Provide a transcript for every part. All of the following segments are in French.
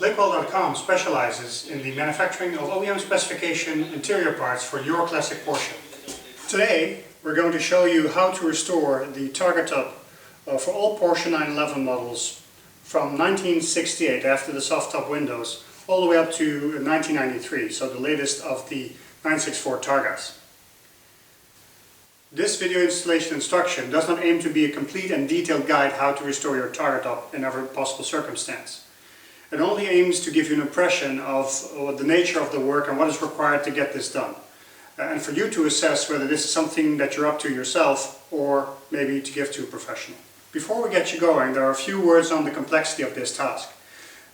Lakewell.com specializes in the manufacturing of OEM specification interior parts for your classic Porsche. Today we're going to show you how to restore the Targa top for all Porsche 911 models from 1968 after the soft top windows all the way up to 1993, so the latest of the 964 Targas. This video installation instruction does not aim to be a complete and detailed guide how to restore your Targa top in every possible circumstance. It only aims to give you an impression of the nature of the work and what is required to get this done. And for you to assess whether this is something that you're up to yourself or maybe to give to a professional. Before we get you going, there are a few words on the complexity of this task.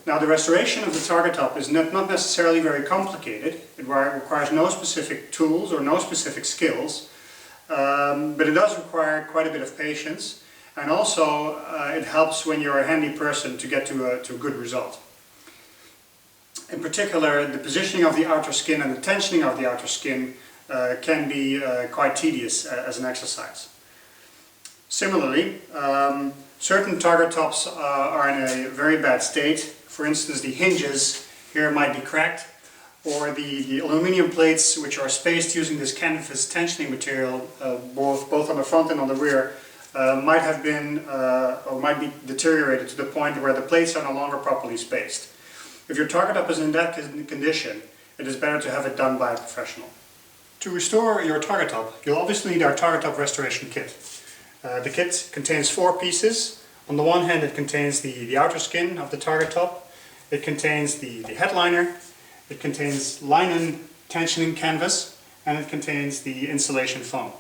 Now, the restoration of the Targa top is not necessarily very complicated. It requires no specific tools or no specific skills, but it does require quite a bit of patience, and also it helps when you're a handy person to get to a good result. In particular, the positioning of the outer skin and the tensioning of the outer skin can be quite tedious as an exercise. Similarly, certain Targa tops are in a very bad state. For instance, the hinges here might be cracked, or the aluminum plates, which are spaced using this canvas tensioning material, both on the front and on the rear, might have been or might be deteriorated to the point where the plates are no longer properly spaced. If your Targa top is in that condition, it is better to have it done by a professional. To restore your Targa top, you'll obviously need our Targa top restoration kit. The kit contains 4 pieces. On the one hand, it contains the outer skin of the Targa top. It contains the headliner. It contains linen tensioning canvas, and it contains the insulation foam.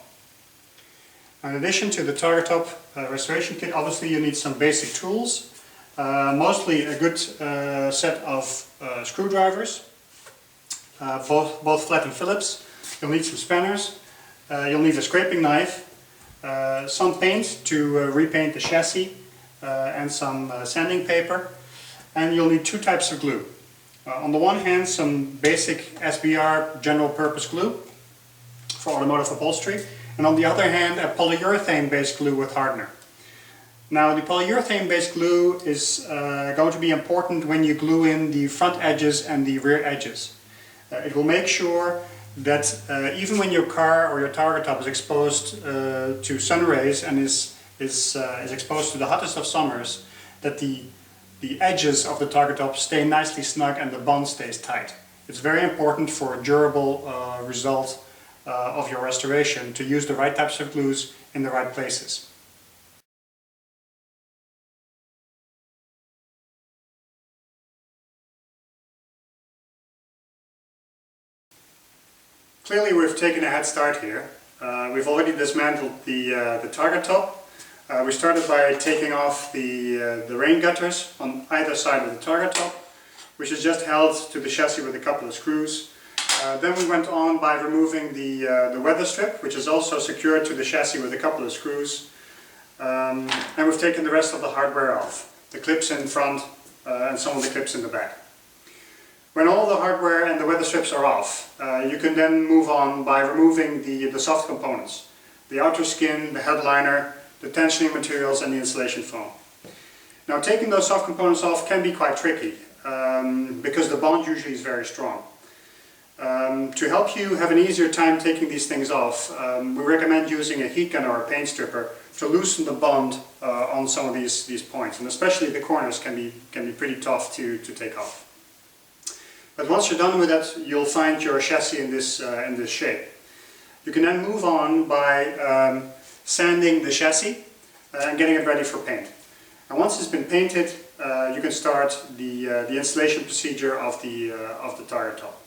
In addition to the Targa top restoration kit, obviously you need some basic tools. Mostly a good set of screwdrivers, both flat and Phillips. You'll need some spanners. You'll need a scraping knife, some paint to repaint the chassis, and some sanding paper. And you'll need 2 types of glue. On the one hand, some basic SBR general purpose glue for automotive upholstery, and on the other hand, a polyurethane based glue with hardener. Now, the polyurethane-based glue is going to be important when you glue in the front edges and the rear edges. It will make sure that even when your car or your Targa top is exposed to sun rays and is exposed to the hottest of summers, that the edges of the Targa top stay nicely snug and the bond stays tight. It's very important for a durable result of your restoration to use the right types of glues in the right places. Clearly we've taken a head start here. We've already dismantled the Targa top. We started by taking off the rain gutters on either side of the Targa top, which is just held to the chassis with a couple of screws. Then we went on by removing the weather strip, which is also secured to the chassis with a couple of screws. And we've taken the rest of the hardware off. The clips in front and some of the clips in the back. When all the hardware and the weather strips are off, you can then move on by removing the soft components. The outer skin, the headliner, the tensioning materials and the insulation foam. Now, taking those soft components off can be quite tricky because the bond usually is very strong. To help you have an easier time taking these things off, we recommend using a heat gun or a paint stripper to loosen the bond on some of these points, and especially the corners can be pretty tough to take off. But once you're done with that, you'll find your chassis in this shape. You can then move on by sanding the chassis and getting it ready for paint. And once it's been painted, you can start the installation procedure of the Targa top.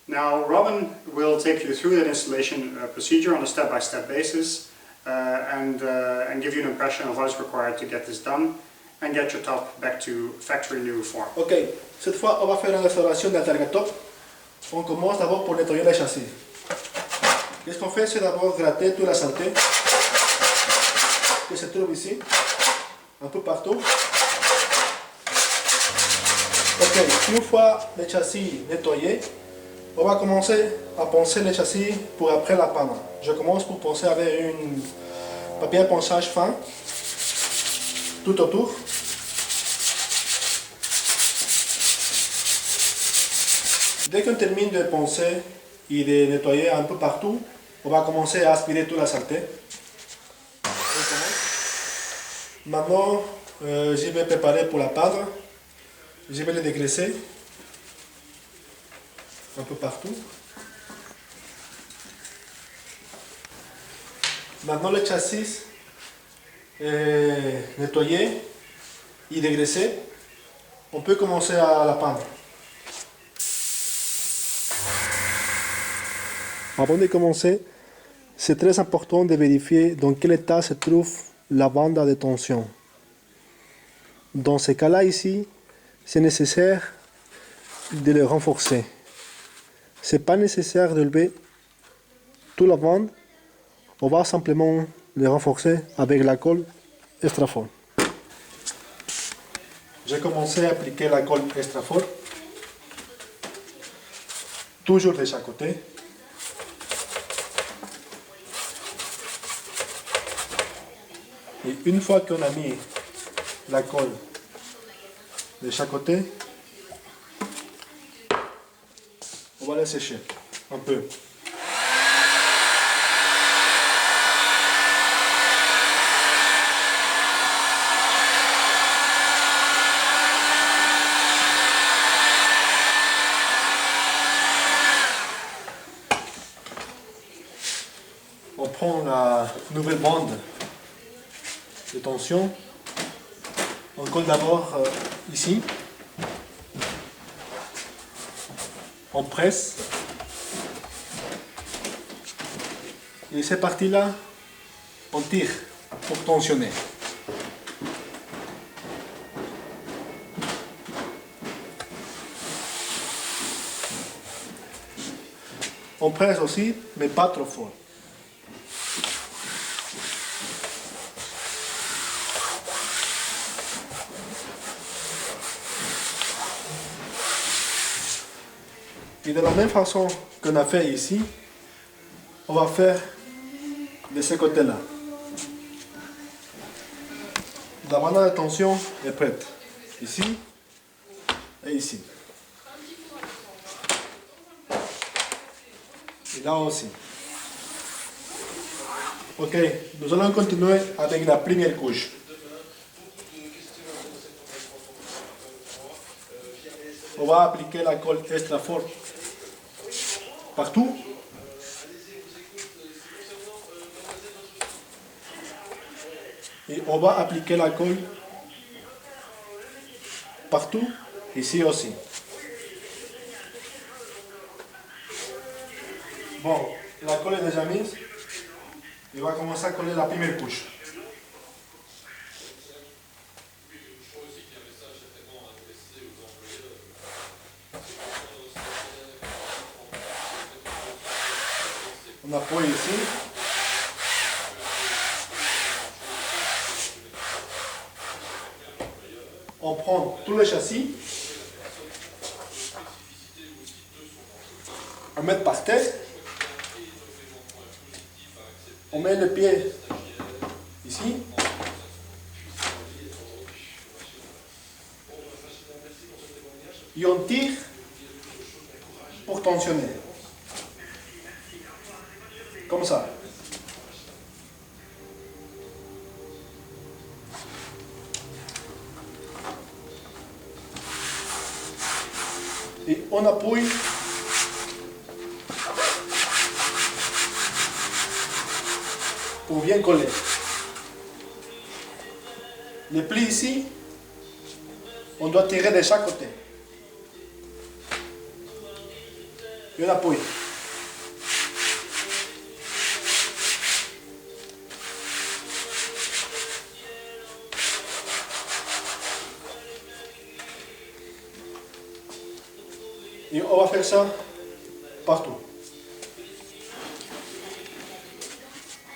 Now, Robin will take you through that installation procedure on a step-by-step basis and give you an impression of what is required to get this done and get your top back to factory new form. Ok, cette fois on va faire une restauration de la Targa top. On commence d'abord pour nettoyer le châssis. Qu'est-ce qu'on fait, c'est d'abord gratter toute la saleté qui se trouve ici, un peu partout. Ok, une fois le châssis nettoyé, on va commencer à poncer le châssis pour après la panne. Je commence pour poncer avec un papier ponçage fin tout autour. Dès qu'on termine de poncer et de nettoyer un peu partout, on va commencer à aspirer toute la saleté. Maintenant, je vais préparer pour la pâte. Je vais les dégraisser un peu partout. Maintenant, le châssis est nettoyé et dégraissé. On peut commencer à la peindre. Avant de commencer, c'est très important de vérifier dans quel état se trouve la bande de tension. Dans ce cas-là ici, c'est nécessaire de le renforcer. Ce n'est pas nécessaire de lever toute la bande, on va simplement le renforcer avec la colle extra fort. J'ai commencé à appliquer la colle extra fort, toujours de chaque côté. Et une fois qu'on a mis la colle de chaque côté, on va la sécher un peu. On prend la nouvelle bande de tension. On colle d'abord ici. On presse. Et cette partie-là, on tire pour tensionner. On presse aussi, mais pas trop fort. Et de la même façon qu'on a fait ici, on va faire de ce côté-là. La bande de tension est prête. Ici et ici. Et là aussi. Ok, nous allons continuer avec la première couche. On va appliquer la colle extra forte partout. Et on va appliquer la colle partout, ici aussi. Bon, la colle est déjà mise. On va commencer à coller la première couche. On appuie ici. On prend tout le châssis. On met par terre. On met le pied ici. Et on tire pour tensionner. Comme ça. Et on appuie pour bien coller. Le pli ici, on doit tirer de chaque côté. Et on appuie. Et on va faire ça partout.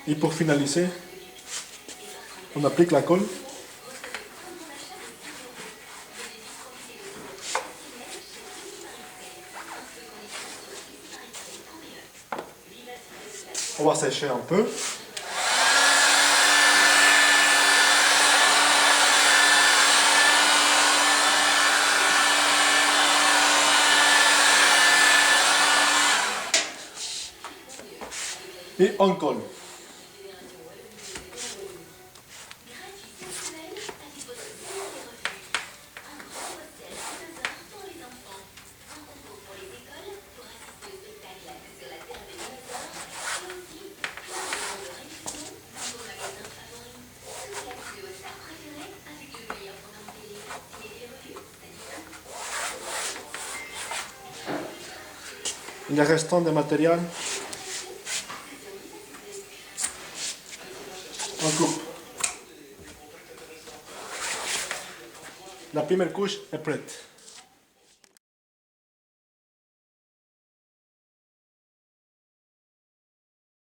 Et pour finaliser, on applique la colle. On va sécher un peu. et on colle. Le restant de matériel, on coupe. La première couche est prête.